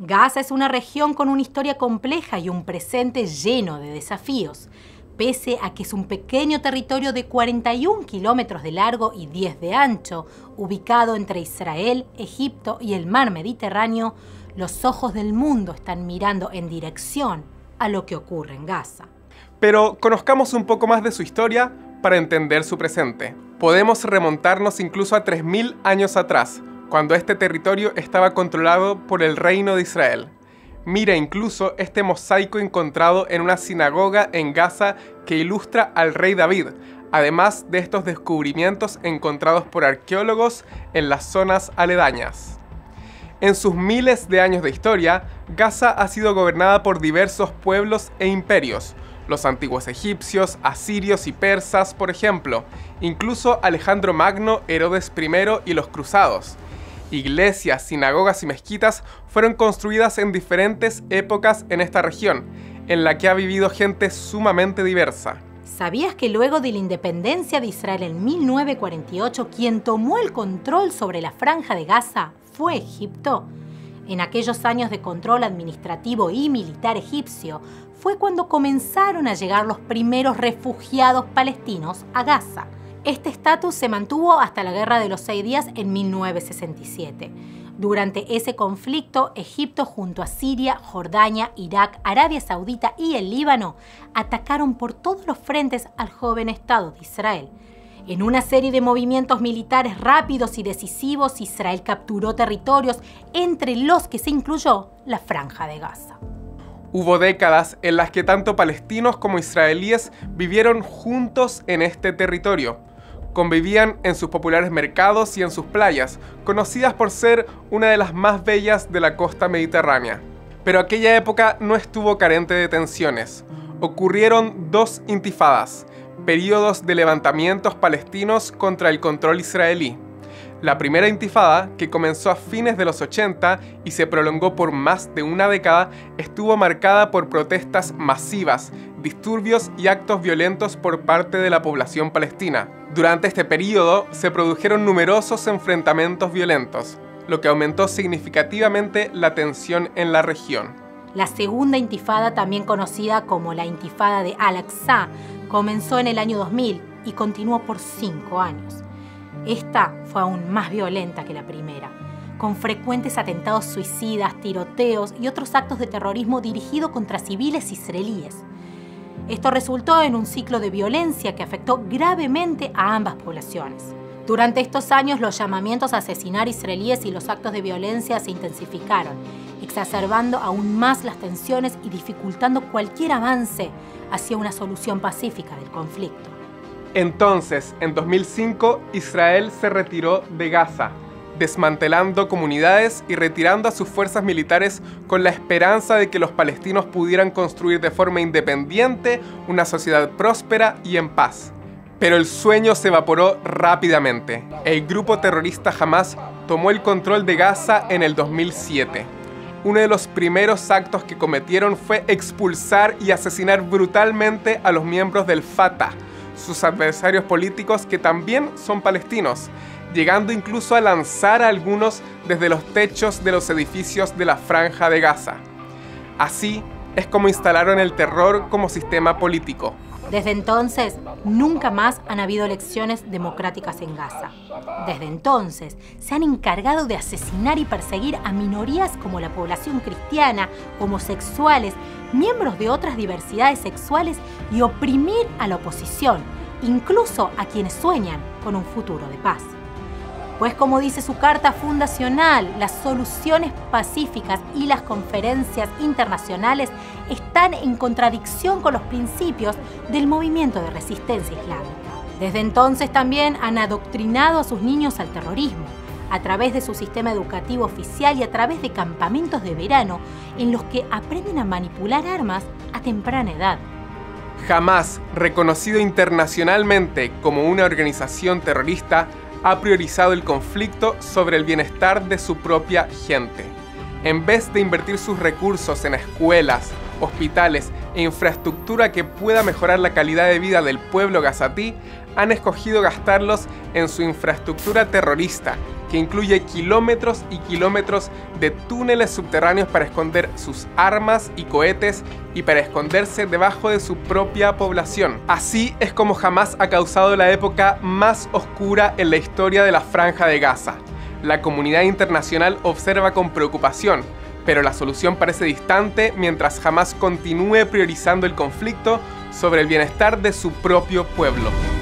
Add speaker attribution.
Speaker 1: Gaza es una región con una historia compleja y un presente lleno de desafíos. Pese a que es un pequeño territorio de 41 kilómetros de largo y 10 de ancho, ubicado entre Israel, Egipto y el mar Mediterráneo, los ojos del mundo están mirando en dirección a lo que ocurre en Gaza.
Speaker 2: Pero conozcamos un poco más de su historia para entender su presente. Podemos remontarnos incluso a 3000 años atrás, cuando este territorio estaba controlado por el Reino de Israel. Mira incluso este mosaico encontrado en una sinagoga en Gaza que ilustra al rey David, además de estos descubrimientos encontrados por arqueólogos en las zonas aledañas. En sus miles de años de historia, Gaza ha sido gobernada por diversos pueblos e imperios, los antiguos egipcios, asirios y persas, por ejemplo, incluso Alejandro Magno, Herodes I y los cruzados. Iglesias, sinagogas y mezquitas fueron construidas en diferentes épocas en esta región, en la que ha vivido gente sumamente diversa.
Speaker 1: ¿Sabías que luego de la independencia de Israel en 1948, quien tomó el control sobre la Franja de Gaza fue Egipto? En aquellos años de control administrativo y militar egipcio, fue cuando comenzaron a llegar los primeros refugiados palestinos a Gaza. Este estatus se mantuvo hasta la Guerra de los 6 Días en 1967. Durante ese conflicto, Egipto junto a Siria, Jordania, Irak, Arabia Saudita y el Líbano atacaron por todos los frentes al joven Estado de Israel. En una serie de movimientos militares rápidos y decisivos, Israel capturó territorios, entre los que se incluyó la Franja de Gaza.
Speaker 2: Hubo décadas en las que tanto palestinos como israelíes vivieron juntos en este territorio. Convivían en sus populares mercados y en sus playas, conocidas por ser una de las más bellas de la costa mediterránea. Pero aquella época no estuvo carente de tensiones. Ocurrieron dos intifadas, periodos de levantamientos palestinos contra el control israelí. La primera intifada, que comenzó a fines de los 80 y se prolongó por más de una década, estuvo marcada por protestas masivas, disturbios y actos violentos por parte de la población palestina. Durante este periodo se produjeron numerosos enfrentamientos violentos, lo que aumentó significativamente la tensión en la región.
Speaker 1: La segunda intifada, también conocida como la Intifada de Al-Aqsa, comenzó en el año 2000 y continuó por 5 años. Esta fue aún más violenta que la primera, con frecuentes atentados suicidas, tiroteos y otros actos de terrorismo dirigidos contra civiles israelíes. Esto resultó en un ciclo de violencia que afectó gravemente a ambas poblaciones. Durante estos años, los llamamientos a asesinar israelíes y los actos de violencia se intensificaron, exacerbando aún más las tensiones y dificultando cualquier avance hacia una solución pacífica del conflicto.
Speaker 2: Entonces, en 2005, Israel se retiró de Gaza, desmantelando comunidades y retirando a sus fuerzas militares con la esperanza de que los palestinos pudieran construir de forma independiente una sociedad próspera y en paz. Pero el sueño se evaporó rápidamente. El grupo terrorista Hamás tomó el control de Gaza en el 2007. Uno de los primeros actos que cometieron fue expulsar y asesinar brutalmente a los miembros del Fatah, sus adversarios políticos que también son palestinos, llegando incluso a lanzar a algunos desde los techos de los edificios de la Franja de Gaza. Así es como instalaron el terror como sistema político.
Speaker 1: Desde entonces, nunca más han habido elecciones democráticas en Gaza. Desde entonces, se han encargado de asesinar y perseguir a minorías como la población cristiana, homosexuales, miembros de otras diversidades sexuales y oprimir a la oposición, incluso a quienes sueñan con un futuro de paz. Pues como dice su carta fundacional, las soluciones pacíficas y las conferencias internacionales están en contradicción con los principios del movimiento de resistencia islámica. Desde entonces también han adoctrinado a sus niños al terrorismo, a través de su sistema educativo oficial y a través de campamentos de verano en los que aprenden a manipular armas a temprana edad.
Speaker 2: Hamás, reconocido internacionalmente como una organización terrorista, ha priorizado el conflicto sobre el bienestar de su propia gente. En vez de invertir sus recursos en escuelas, hospitales e infraestructura que pueda mejorar la calidad de vida del pueblo gazatí, han escogido gastarlos en su infraestructura terrorista, que incluye kilómetros y kilómetros de túneles subterráneos para esconder sus armas y cohetes y para esconderse debajo de su propia población. Así es como Hamás ha causado la época más oscura en la historia de la Franja de Gaza. La comunidad internacional observa con preocupación, pero la solución parece distante mientras Hamás continúe priorizando el conflicto sobre el bienestar de su propio pueblo.